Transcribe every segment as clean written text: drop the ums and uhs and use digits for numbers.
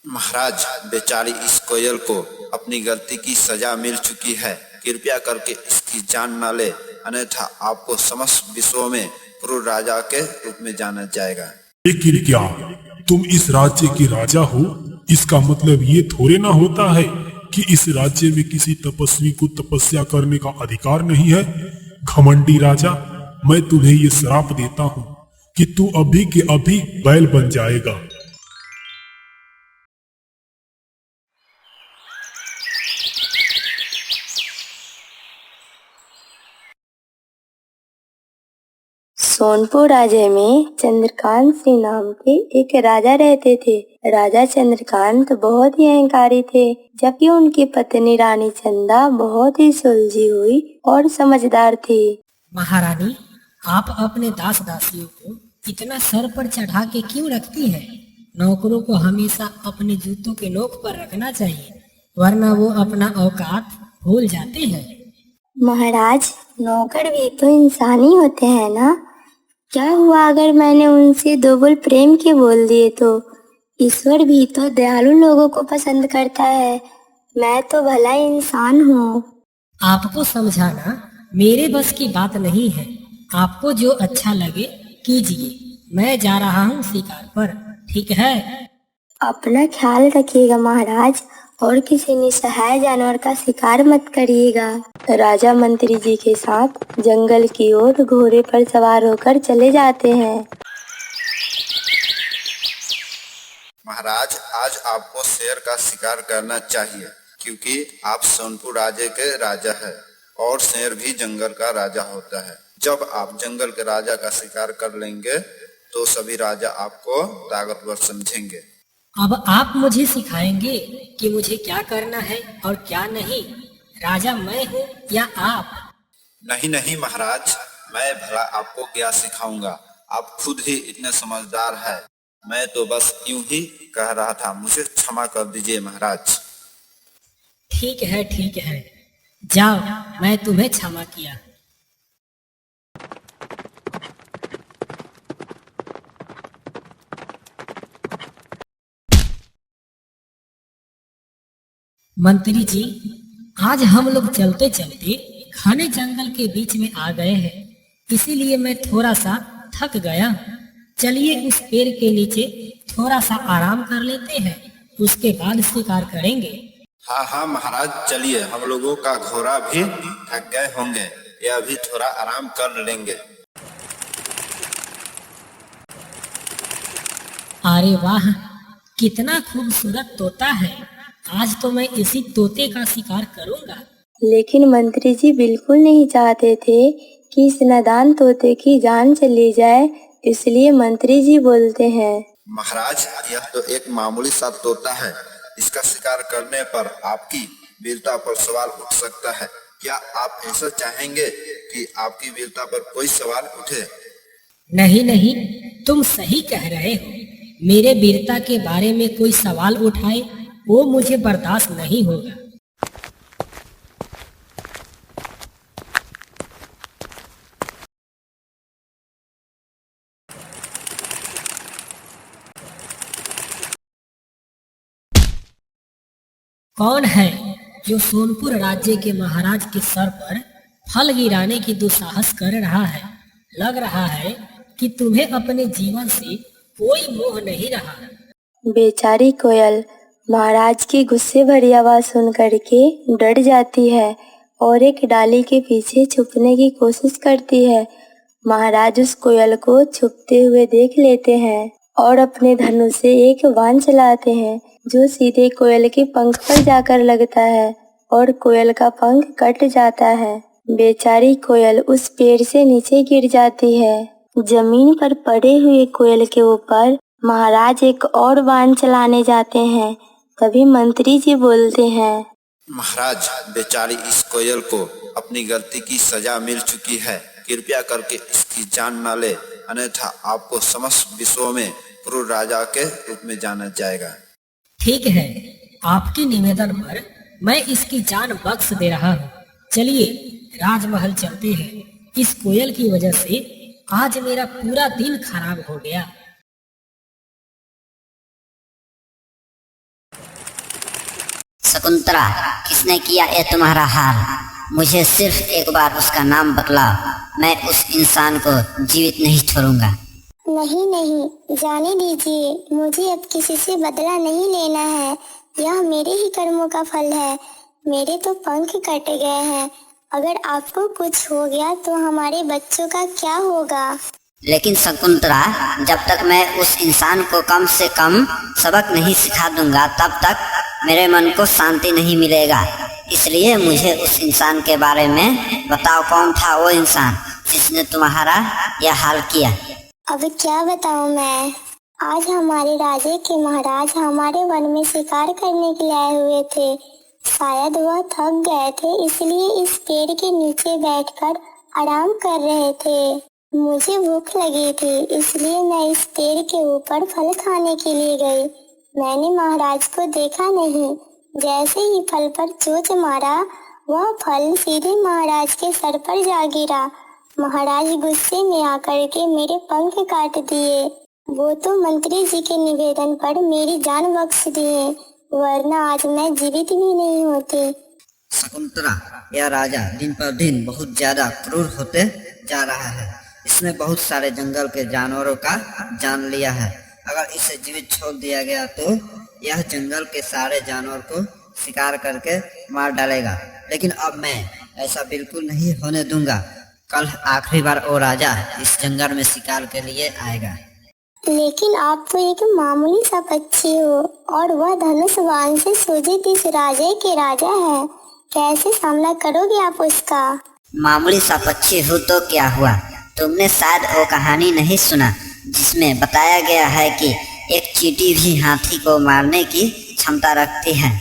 महाराज, बेचारी इस कोयल को अपनी गलती की सजा मिल चुकी है। कृपया करके इसकी जान न ले, अन्यथा आपको समस्त विश्व में क्रूर राजा के रूप में जाना जाएगा। लेकिन क्या तुम इस राज्य के राजा हो? इसका मतलब ये थोड़े ना होता है कि इस राज्य में किसी तपस्वी को तपस्या करने का अधिकार नहीं है। घमंडी राजा, मैं तुम्हें ये श्राप देता हूँ कि तू अभी के अभी बैल बन जाएगा। सोनपुर राज्य में चंद्रकांत सिंह नाम के एक राजा रहते थे। राजा चंद्रकांत बहुत ही अहंकारी थे, जबकि उनकी पत्नी रानी चंदा बहुत ही सुलझी हुई और समझदार थी। महारानी, आप अपने दास दासियों को इतना सर पर चढ़ा के क्यों रखती हैं? नौकरों को हमेशा अपने जूतों के नोक पर रखना चाहिए, वरना वो अपना औकात भूल जाते हैं। महाराज, नौकर भी तो इंसान ही होते हैं ना। क्या हुआ अगर मैंने उनसे दो बोल प्रेम के बोल दिए तो? ईश्वर भी तो दयालु लोगों को पसंद करता है। मैं तो भला इंसान हूँ। आपको समझाना मेरे बस की बात नहीं है। आपको जो अच्छा लगे कीजिए। मैं जा रहा हूँ शिकार पर, ठीक है? अपना ख्याल रखिएगा महाराज, और किसी निसहाय जानवर का शिकार मत करिएगा। राजा मंत्री जी के साथ जंगल की ओर घोड़े पर सवार होकर चले जाते हैं। महाराज, आज आपको शेर का शिकार करना चाहिए, क्योंकि आप सोनपुर राज्य के राजा हैं और शेर भी जंगल का राजा होता है। जब आप जंगल के राजा का शिकार कर लेंगे तो सभी राजा आपको ताकतवर समझेंगे। अब आप मुझे सिखाएंगे कि मुझे क्या करना है और क्या नहीं। राजा मैं हूँ या आप? नहीं नहीं महाराज, मैं भला आपको क्या सिखाऊंगा? आप खुद ही इतने समझदार हैं। मैं तो बस यूं ही कह रहा था। मुझे क्षमा कर दीजिए महाराज। ठीक है, जाओ, मैं तुम्हें क्षमा किया। मंत्री जी, आज हम लोग चलते चलते घने जंगल के बीच में आ गए हैं, इसीलिए मैं थोड़ा सा थक गया। चलिए उस पेड़ के नीचे थोड़ा सा आराम कर लेते हैं, उसके बाद शिकार करेंगे। हाँ हाँ महाराज, चलिए। हम लोगों का घोड़ा भी थक गए होंगे, ये अभी थोड़ा आराम कर लेंगे। अरे वाह, कितना खूबसूरत तोता है। आज तो मैं इसी तोते का शिकार करूंगा। लेकिन मंत्री जी बिल्कुल नहीं चाहते थे कि इस नादान तोते की जान चली जाए, इसलिए मंत्री जी बोलते हैं, महाराज, यह तो एक मामूली सा तोता है। इसका शिकार करने पर आपकी वीरता पर सवाल उठ सकता है। क्या आप ऐसा चाहेंगे कि आपकी वीरता पर कोई सवाल उठे? नहीं, तुम सही कह रहे हो। मेरे वीरता के बारे में कोई सवाल उठाए वो मुझे बर्दाश्त नहीं होगा। कौन है जो सोनपुर राज्य के महाराज के सर पर फल गिराने की दुस्साहस कर रहा है? लग रहा है कि तुम्हें अपने जीवन से कोई मोह नहीं रहा। बेचारी कोयल महाराज की गुस्से भरी आवाज सुन करके डर जाती है और एक डाली के पीछे छुपने की कोशिश करती है। महाराज उस कोयल को छुपते हुए देख लेते हैं और अपने धनुष से एक बाण चलाते हैं, जो सीधे कोयल के पंख पर जाकर लगता है और कोयल का पंख कट जाता है। बेचारी कोयल उस पेड़ से नीचे गिर जाती है। जमीन पर पड़े हुए कोयल के ऊपर महाराज एक और बाण चलाने जाते हैं। तभी मंत्री जी बोलते हैं, महाराज, बेचारी इस कोयल को अपनी गलती की सजा मिल चुकी है। कृपया करके इसकी जान न ले, अन्यथा आपको समस्त विश्व में क्रूर राजा के रूप में जाना जाएगा। ठीक है, आपके निवेदन पर मैं इसकी जान बख्श दे रहा हूँ। चलिए राजमहल चलते हैं। इस कोयल की वजह से आज मेरा पूरा दिन खराब हो गया। शकुंतला, किसने किया ये तुम्हारा हाल? मुझे सिर्फ एक बार उसका नाम बतलाओ, मैं उस इंसान को जीवित नहीं छोड़ूंगा। नहीं नहीं, जाने दीजिए, मुझे अब किसी से बदला नहीं लेना है। यह मेरे ही कर्मों का फल है। मेरे तो पंख कट गए हैं। अगर आपको कुछ हो गया तो हमारे बच्चों का क्या होगा? लेकिन शकुंतला, जब तक मैं उस इंसान को कम से कम सबक नहीं सिखा दूंगा तब तक मेरे मन को शांति नहीं मिलेगा। इसलिए मुझे उस इंसान के बारे में बताओ, कौन था वो इंसान जिसने तुम्हारा यह हाल किया? अब क्या बताऊं मैं? आज हमारे राजे के महाराज हमारे वन में शिकार करने के लिए आए हुए थे। शायद वह थक गए थे, इसलिए इस पेड़ के नीचे बैठकर आराम कर रहे थे। मुझे भूख लगी थी, इसलिए मैं इस पेड़ के ऊपर फल खाने के लिए गई। मैंने महाराज को देखा नहीं। जैसे ही फल पर चोंच मारा, वह फल सीधे महाराज के सर पर जा गिरा। महाराज गुस्से में आकर के मेरे पंख काट दिए। वो तो मंत्री जी के निवेदन पर मेरी जान बख्श दिए, वरना आज मैं जीवित भी नहीं होती। शकुंतला, यह राजा दिन पर दिन बहुत ज्यादा क्रूर होते जा रहा है। इसने बहुत सारे जंगल के जानवरों का जान लिया है। अगर इसे जीवित छोड़ दिया गया तो यह जंगल के सारे जानवर को शिकार करके मार डालेगा। लेकिन अब मैं ऐसा बिल्कुल नहीं होने दूंगा। कल आखिरी बार वो राजा इस जंगल में शिकार के लिए आएगा। लेकिन आप तो एक मामूली सा पक्षी हो और वह धनुष बाण से सुजित इस राजे के राजा है। कैसे सामना करोगे आप उसका? मामूली सा पक्षी हूँ तो क्या हुआ? तुमने शायद वो कहानी नहीं सुना जिसमें बताया गया है कि एक चींटी भी हाथी को मारने की क्षमता रखती है।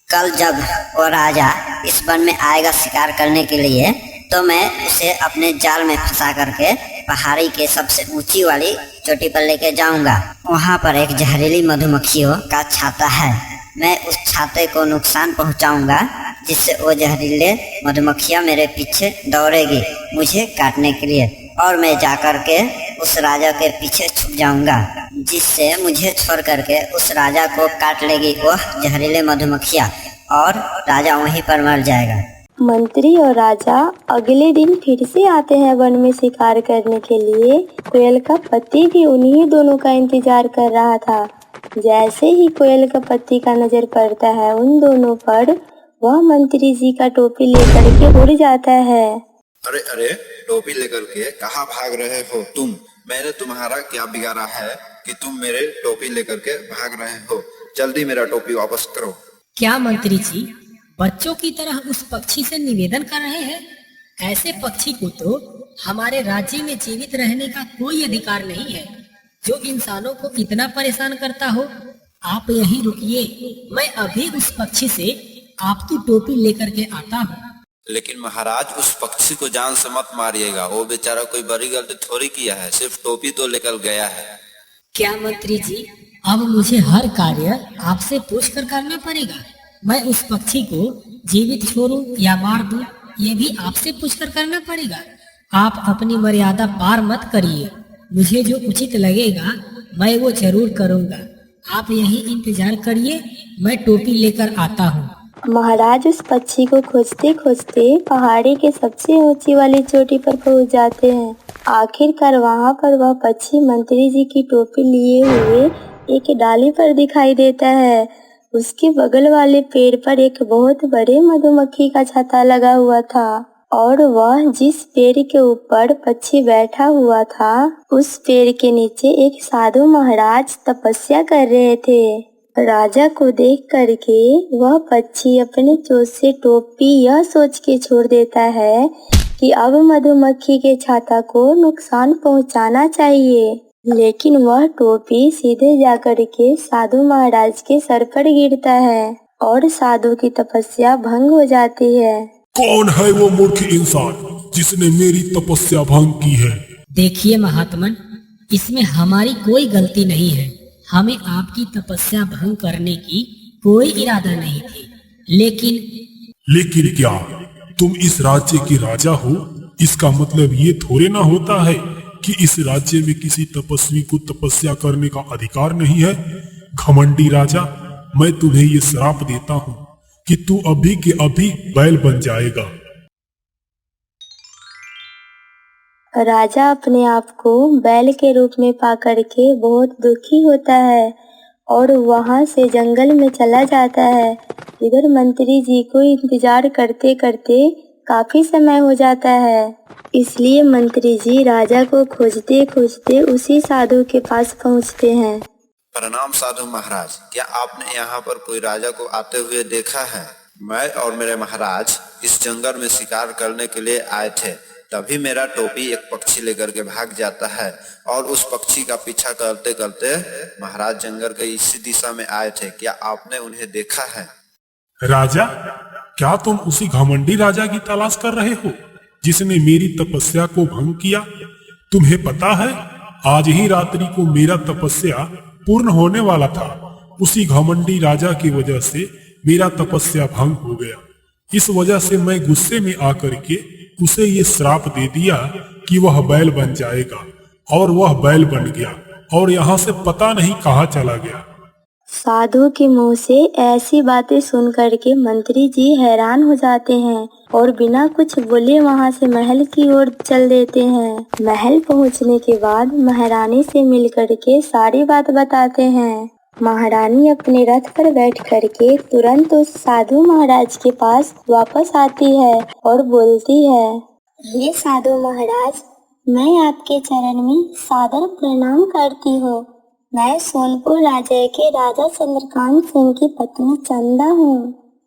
कल जब वो राजा इस वन में आएगा शिकार करने के लिए, तो मैं उसे अपने जाल में फंसा करके पहाड़ी के सबसे ऊंची वाली चोटी पर लेके जाऊंगा। वहाँ पर एक जहरीली मधुमक्खियों का छाता है। मैं उस छाते को नुकसान पहुँचाऊंगा, जिससे वो जहरीले मधुमक्खियाँ मेरे पीछे दौड़ेगी मुझे काटने के लिए, और मैं जाकर के उस राजा के पीछे छुप जाऊंगा, जिससे मुझे छोड़ करके उस राजा को काट लेगी वह जहरीले मधुमक्खियाँ, और राजा वहीं पर मर जाएगा। मंत्री और राजा अगले दिन फिर से आते हैं वन में शिकार करने के लिए। कोयल का पति भी उन्हीं दोनों का इंतजार कर रहा था। जैसे ही कोयल का पति का नजर पड़ता है उन दोनों पर, वह मंत्री जी का टोपी लेकर के उड़ जाता है। अरे अरे, टोपी लेकर के कहाँ भाग रहे हो तुम? मैंने तुम्हारा क्या बिगाड़ा है कि तुम मेरे टोपी लेकर के भाग रहे हो? जल्दी मेरा टोपी वापस करो। क्या मंत्री जी बच्चों की तरह उस पक्षी से निवेदन कर रहे हैं? ऐसे पक्षी को तो हमारे राज्य में जीवित रहने का कोई अधिकार नहीं है, जो इंसानों को इतना परेशान करता हो। आप यहीं रुकिए, मैं अभी उस पक्षी से आपकी टोपी लेकर के आता हूँ। लेकिन महाराज, उस पक्षी को जान से मत मारिएगा। वो बेचारा कोई बड़ी गलती थोड़ी किया है, सिर्फ टोपी तो लेकर गया है। क्या मंत्री जी, अब मुझे हर कार्य आपसे पूछ कर करना पड़ेगा? मैं उस पक्षी को जीवित छोड़ूं या मार दूं, ये भी आपसे पूछकर करना पड़ेगा। आप अपनी मर्यादा पार मत करिए। मुझे जो उचित लगेगा मैं वो जरूर करूंगा। आप यहीं इंतजार करिए, मैं टोपी लेकर आता हूँ। महाराज उस पक्षी को खोजते खोजते पहाड़ी के सबसे ऊंची वाली चोटी पर पहुंच जाते हैं। आखिरकार वहां पर वह पक्षी मंत्री जी की टोपी लिए हुए एक डाली पर दिखाई देता है। उसके बगल वाले पेड़ पर एक बहुत बड़े मधुमक्खी का छत्ता लगा हुआ था, और वह जिस पेड़ के ऊपर पक्षी बैठा हुआ था, उस पेड़ के नीचे एक साधु महाराज तपस्या कर रहे थे। राजा को देख करके वह पक्षी अपने चोंच से टोपी यह सोच के छोड़ देता है कि अब मधुमक्खी के छत्ता को नुकसान पहुंचाना चाहिए। लेकिन वह टोपी सीधे जाकर के साधु महाराज के सर पर गिरता है और साधु की तपस्या भंग हो जाती है। कौन है वो मूर्ख इंसान जिसने मेरी तपस्या भंग की है? देखिए महात्मन, इसमें हमारी कोई गलती नहीं है। हमें आपकी तपस्या भंग करने की कोई इरादा नहीं थी। लेकिन क्या तुम इस राज्य के राजा हो? इसका मतलब ये थोड़े ना होता है कि इस राज्य में किसी तपस्वी को तपस्या करने का अधिकार नहीं है। घमंडी राजा, मैं तुम्हें ये श्राप देता हूँ कि तू अभी के अभी बैल बन जाएगा। राजा अपने आप को बैल के रूप में पाकर के बहुत दुखी होता है और वहां से जंगल में चला जाता है। इधर मंत्री जी को इंतजार करते करते काफी समय हो जाता है, इसलिए मंत्री जी राजा को खोजते खोजते उसी साधु के पास पहुंचते हैं। प्रणाम साधु महाराज, क्या आपने यहाँ पर कोई राजा को आते हुए देखा है? मैं और मेरे महाराज इस जंगल में शिकार करने के लिए आए थे, तभी मेरा टोपी एक पक्षी लेकर के भाग जाता है और उस पक्षी का पीछा करते करते महाराज जंगल के इसी दिशा में आए थे। क्या आपने उन्हें देखा है? राजा, क्या तुम उसी घमंडी राजा की तलाश कर रहे हो जिसने मेरी तपस्या को भंग किया? तुम्हें पता है, आज ही रात्रि को मेरा तपस्या पूर्ण होने वाला था। उसी घमंडी राजा की वजह से मेरा तपस्या भंग हो गया। इस वजह से मैं गुस्से में आकर के उसे ये श्राप दे दिया कि वह बैल बन जाएगा, और वह बैल बन गया और यहाँ से पता नहीं कहाँ चला गया। साधु के मुंह से ऐसी बातें सुन करके मंत्री जी हैरान हो जाते हैं और बिना कुछ बोले वहां से महल की ओर चल देते हैं। महल पहुंचने के बाद महारानी से मिल करके सारी बात बताते हैं। महारानी अपने रथ पर बैठ करके तुरंत उस साधु महाराज के पास वापस आती है और बोलती है, ये साधु महाराज, मैं आपके चरण में सादर प्रणाम करती हूँ। मैं सोनपुर राज्य के राजा चंद्रकांत सिंह की पत्नी चंदा हूँ।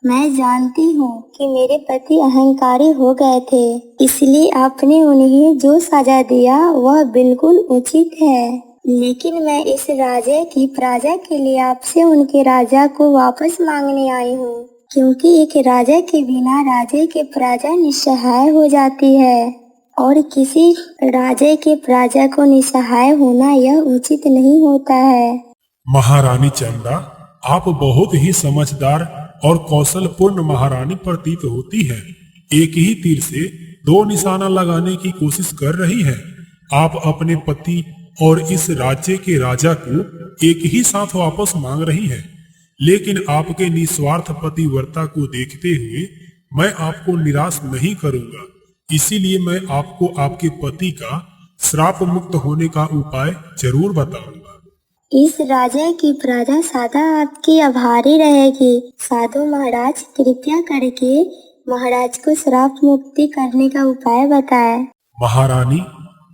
मैं जानती हूँ कि मेरे पति अहंकारी हो गए थे, इसलिए आपने उन्हें जो सजा दिया वह बिल्कुल उचित है। लेकिन मैं इस राजा की प्रजा के लिए आपसे उनके राजा को वापस मांगने आई हूँ, क्योंकि एक राजा के बिना राजा की प्रजा निस्सहाय हो जाती है और किसी राजा के प्रजा को निस्सहाय होना यह उचित नहीं होता है। महारानी चंदा, आप बहुत ही समझदार और कौशलपूर्ण महारानी प्रतीत होती है। एक ही तीर से दो निशाना लगाने की कोशिश कर रही है। आप अपने पति और इस राज्य के राजा को एक ही साथ वापस मांग रही है, लेकिन आपके निस्वार्थ पतिव्रता को देखते हुए मैं आपको निराश नहीं करूंगा। इसीलिए मैं आपको आपके पति का श्राप मुक्त होने का उपाय जरूर बताऊंगा। इस राजा की प्रजा सदा आपकी आभारी रहेगी। साधु महाराज, कृपया करके महाराज को श्राप मुक्ति करने का उपाय बताएं। महारानी,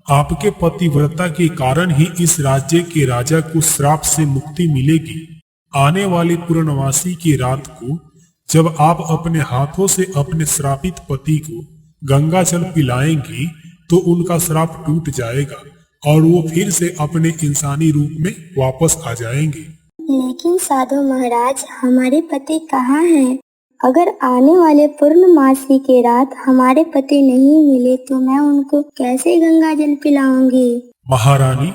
आपके पतिव्रता के कारण ही इस राज्य के राजा को श्राप से मुक्ति मिलेगी। आने वाली पूर्णमासी की रात को जब आप अपने हाथों से अपने श्रापित पति को गंगा जल पिलाएंगी तो उनका श्राप टूट जाएगा और वो फिर से अपने इंसानी रूप में वापस आ जाएंगे। लेकिन साधु महाराज, हमारे पति कहाँ हैं? अगर आने वाले पूर्णमासी के रात हमारे पति नहीं मिले तो मैं उनको कैसे गंगा जल पिलाऊंगी? महारानी,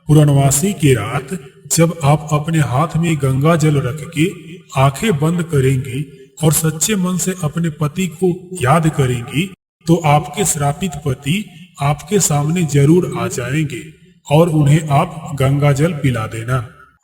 पूर्णमासी की रात जब आप अपने हाथ में गंगा जल रख के आंखें बंद करेंगी और सच्चे मन से अपने पति को याद करेंगी तो आपके श्रापित पति आपके सामने जरूर आ जाएंगे और उन्हें आप गंगा जल पिला देना।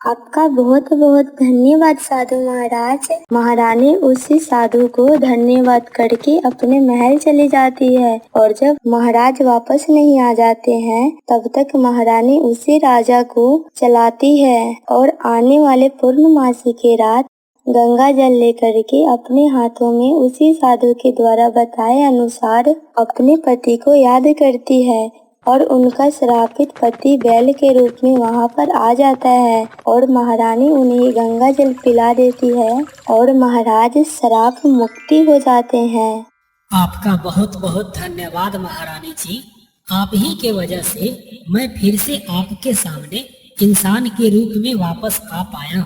आपका बहुत बहुत धन्यवाद साधु महाराज। महारानी उसी साधु को धन्यवाद करके अपने महल चली जाती है और जब महाराज वापस नहीं आ जाते हैं तब तक महारानी उसी राजा को चलाती है और आने वाले पूर्णमासी के रात गंगा जल लेकर के अपने हाथों में उसी साधु के द्वारा बताए अनुसार अपने पति को याद करती है और उनका श्रापित पति बैल के रूप में वहां पर आ जाता है और महारानी उन्हें गंगा जल पिला देती है और महाराज श्राप मुक्ति हो जाते हैं। आपका बहुत बहुत धन्यवाद महारानी जी। आप ही के वजह से मैं फिर से आपके सामने इंसान के रूप में वापस आ पाया।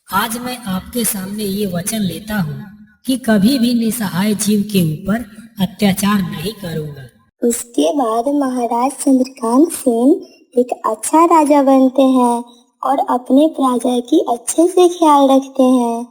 आज मैं आपके सामने ये वचन लेता हूँ कि कभी भी निसहाय जीव के ऊपर अत्याचार नहीं करूँगा। उसके बाद महाराज चंद्रकांत सिंह एक अच्छा राजा बनते हैं और अपने प्रजा की अच्छे से ख्याल रखते हैं।